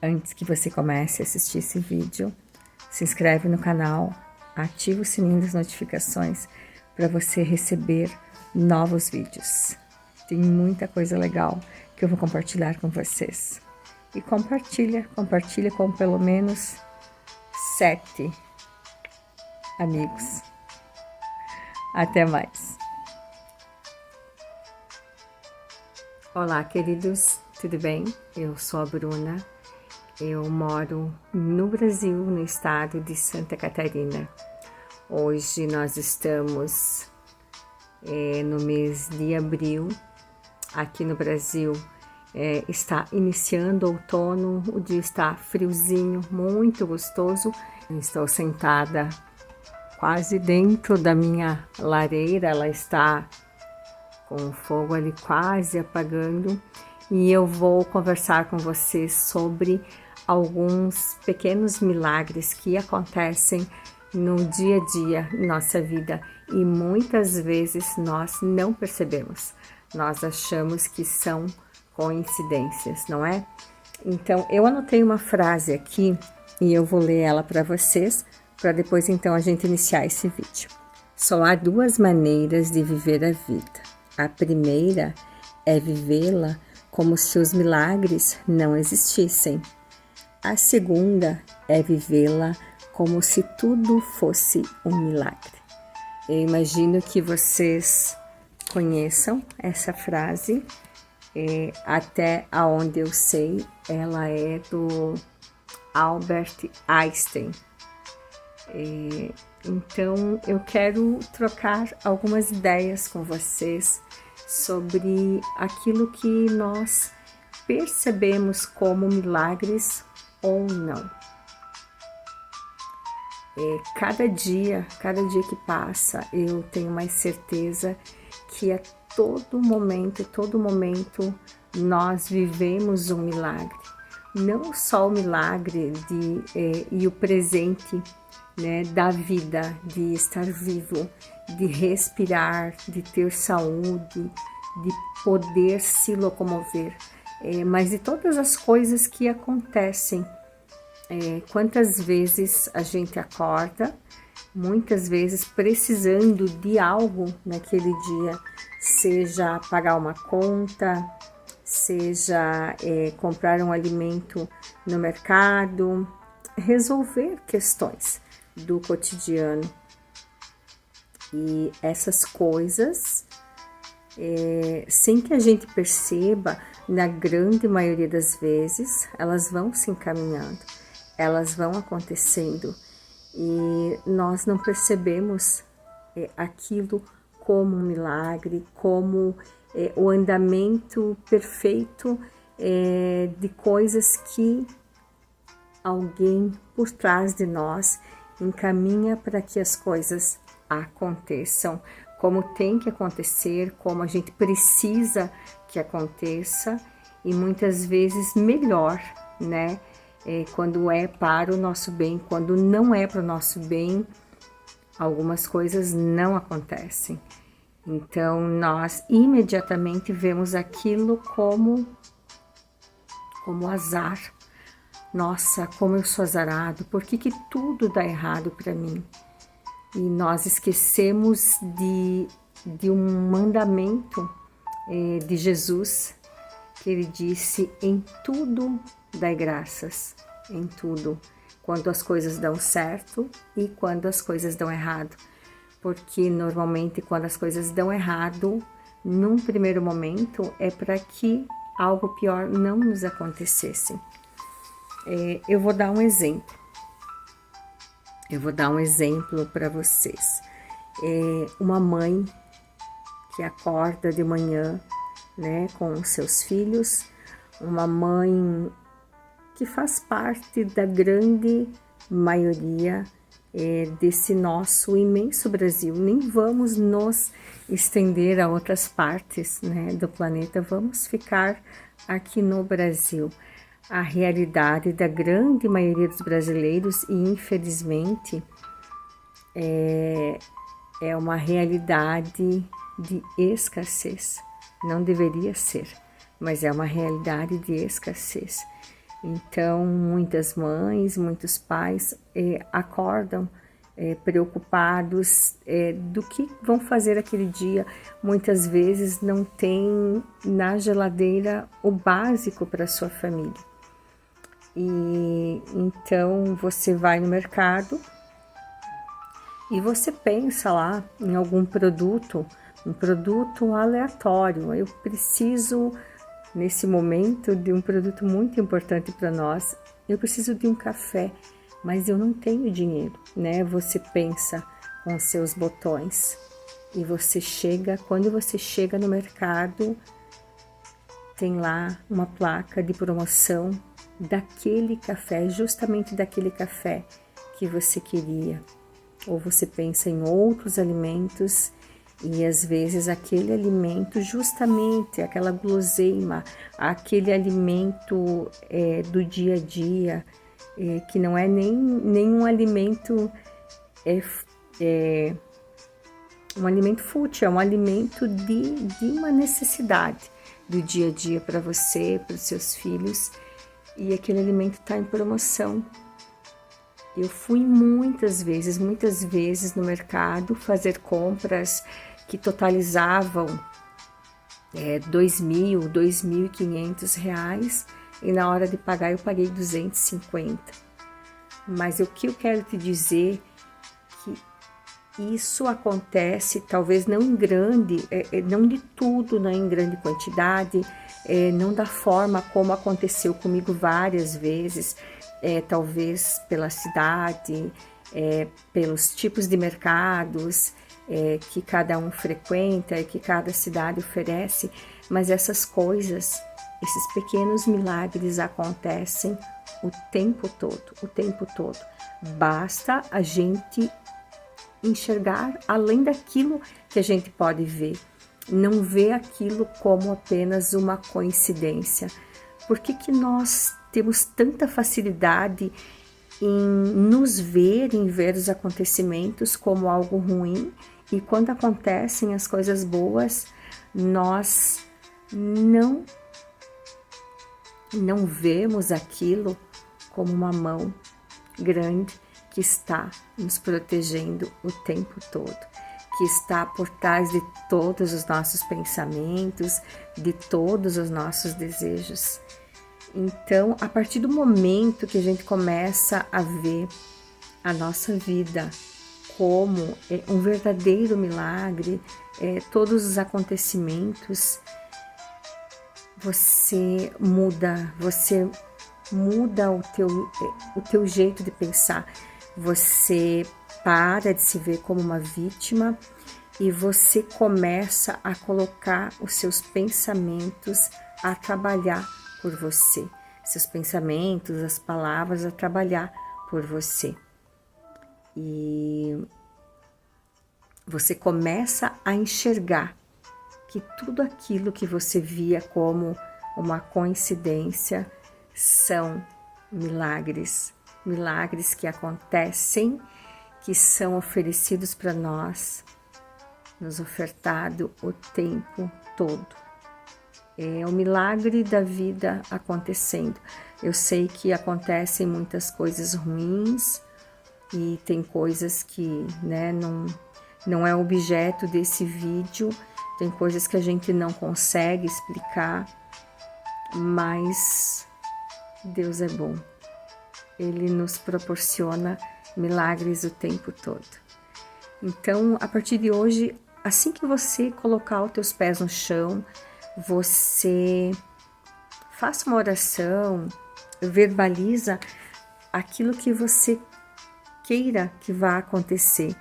Antes que você comece a assistir esse vídeo, se inscreve no canal, ativa o sininho das notificações para você receber novos vídeos. Tem muita coisa legal que eu vou compartilhar com vocês. E compartilha com pelo menos 7 amigos. Até mais. Olá, queridos, tudo bem? Eu sou a Bruna. Eu moro no Brasil, no estado de Santa Catarina. Hoje nós estamos no mês de abril. Aqui no Brasil está iniciando o outono, o dia está friozinho, muito gostoso. Estou sentada quase dentro da minha lareira, ela está com o fogo ali quase apagando. E eu vou conversar com vocês sobre alguns pequenos milagres que acontecem no dia a dia em nossa vida e muitas vezes nós não percebemos. Nós achamos que são coincidências, não é? Então, eu anotei uma frase aqui e eu vou ler ela para vocês, para depois então a gente iniciar esse vídeo. Só há 2 maneiras de viver a vida. A primeira é vivê-la como se os milagres não existissem. A segunda é vivê-la como se tudo fosse um milagre. Eu imagino que vocês conheçam essa frase. Até aonde eu sei, ela é do Albert Einstein. Então, eu quero trocar algumas ideias com vocês sobre aquilo que nós percebemos como milagres ou não. Cada dia que passa, eu tenho mais certeza que a todo momento, nós vivemos um milagre. Não só o milagre e o presente, né, da vida, de estar vivo, de respirar, de ter saúde, de poder se locomover, mas de todas as coisas que acontecem. Quantas vezes a gente acorda, muitas vezes precisando de algo naquele dia, seja pagar uma conta, seja comprar um alimento no mercado, resolver questões do cotidiano. E essas coisas, sem que a gente perceba, na grande maioria das vezes, elas vão se encaminhando, elas vão acontecendo e nós não percebemos aquilo como um milagre, como o andamento perfeito de coisas que alguém por trás de nós encaminha para que as coisas aconteçam como tem que acontecer, como a gente precisa que aconteça e muitas vezes melhor, né? Quando é para o nosso bem, quando não é para o nosso bem, algumas coisas não acontecem. Então, nós imediatamente vemos aquilo como azar. Nossa, como eu sou azarado, por que tudo dá errado para mim? E nós esquecemos de um mandamento de Jesus, que ele disse: em tudo dai graças, em tudo, quando as coisas dão certo e quando as coisas dão errado. Porque normalmente quando as coisas dão errado, num primeiro momento, é para que algo pior não nos acontecesse. Eu vou dar um exemplo. Para vocês. Uma mãe que acorda de manhã, né, com os seus filhos, uma mãe que faz parte da grande maioria desse nosso imenso Brasil. Nem vamos nos estender a outras partes, né, do planeta, vamos ficar aqui no Brasil. A realidade da grande maioria dos brasileiros, e infelizmente é uma realidade de escassez. Não deveria ser, mas é uma realidade de escassez. Então, muitas mães, muitos pais acordam preocupados do que vão fazer aquele dia. Muitas vezes não tem na geladeira o básico para sua família. E então você vai no mercado e você pensa lá em algum produto, um produto aleatório. Eu preciso, nesse momento, de um produto muito importante para nós. Eu preciso de um café, mas eu não tenho dinheiro, né? Você pensa com os seus botões e você chega, quando você chega no mercado, tem lá uma placa de promoção daquele café, justamente daquele café que você queria. Ou você pensa em outros alimentos e às vezes aquele alimento, justamente aquela guloseima, aquele alimento do dia a dia, que não é nem um alimento um alimento fútil, é um alimento de uma necessidade do dia a dia para você, para os seus filhos, e aquele alimento está em promoção. Eu fui muitas vezes no mercado fazer compras que totalizavam R$2.000, R$2.500, e na hora de pagar eu paguei 250. Mas o que eu quero te dizer que isso acontece talvez não em grande, não de tudo, não em grande quantidade, não da forma como aconteceu comigo várias vezes, talvez pela cidade, pelos tipos de mercados que cada um frequenta e que cada cidade oferece, mas essas coisas, esses pequenos milagres acontecem o tempo todo. Basta a gente enxergar além daquilo que a gente pode ver, não ver aquilo como apenas uma coincidência. Por que nós temos tanta facilidade em nos ver, em ver os acontecimentos como algo ruim, e quando acontecem as coisas boas, nós não vemos aquilo como uma mão grande que está nos protegendo o tempo todo, que está por trás de todos os nossos pensamentos, de todos os nossos desejos. Então, a partir do momento que a gente começa a ver a nossa vida como um verdadeiro milagre, todos os acontecimentos, você muda o teu jeito de pensar. Você para de se ver como uma vítima e você começa a colocar os seus pensamentos a trabalhar por você, seus pensamentos, as palavras a trabalhar por você. E você começa a enxergar que tudo aquilo que você via como uma coincidência são milagres que acontecem, que são oferecidos para nós, nos ofertado o tempo todo. É o milagre da vida acontecendo. Eu sei que acontecem muitas coisas ruins e tem coisas que, né, não é objeto desse vídeo, tem coisas que a gente não consegue explicar, mas Deus é bom. Ele nos proporciona milagres o tempo todo. Então, a partir de hoje, assim que você colocar os teus pés no chão, você faça uma oração, verbaliza aquilo que você queira que vá acontecer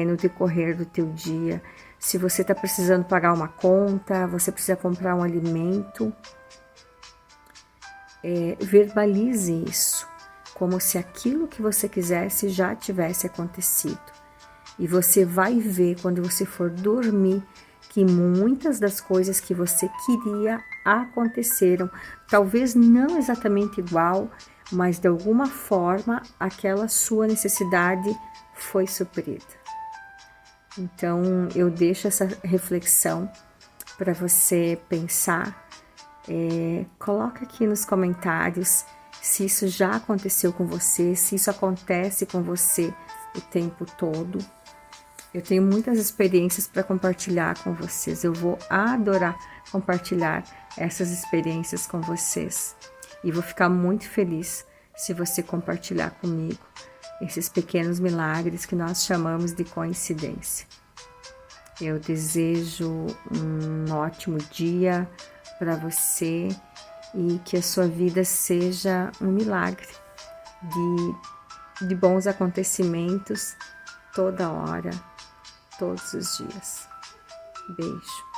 no decorrer do teu dia. Se você está precisando pagar uma conta, você precisa comprar um alimento, verbalize isso, como se aquilo que você quisesse já tivesse acontecido. E você vai ver quando você for dormir que muitas das coisas que você queria aconteceram, talvez não exatamente igual, mas de alguma forma aquela sua necessidade foi suprida. Então eu deixo essa reflexão para você pensar. Coloca aqui nos comentários se isso já aconteceu com você, se isso acontece com você o tempo todo. Eu tenho muitas experiências para compartilhar com vocês. Eu vou adorar compartilhar essas experiências com vocês. E vou ficar muito feliz se você compartilhar comigo esses pequenos milagres que nós chamamos de coincidência. Eu desejo um ótimo dia para você e que a sua vida seja um milagre de bons acontecimentos toda hora, todos os dias. Beijo.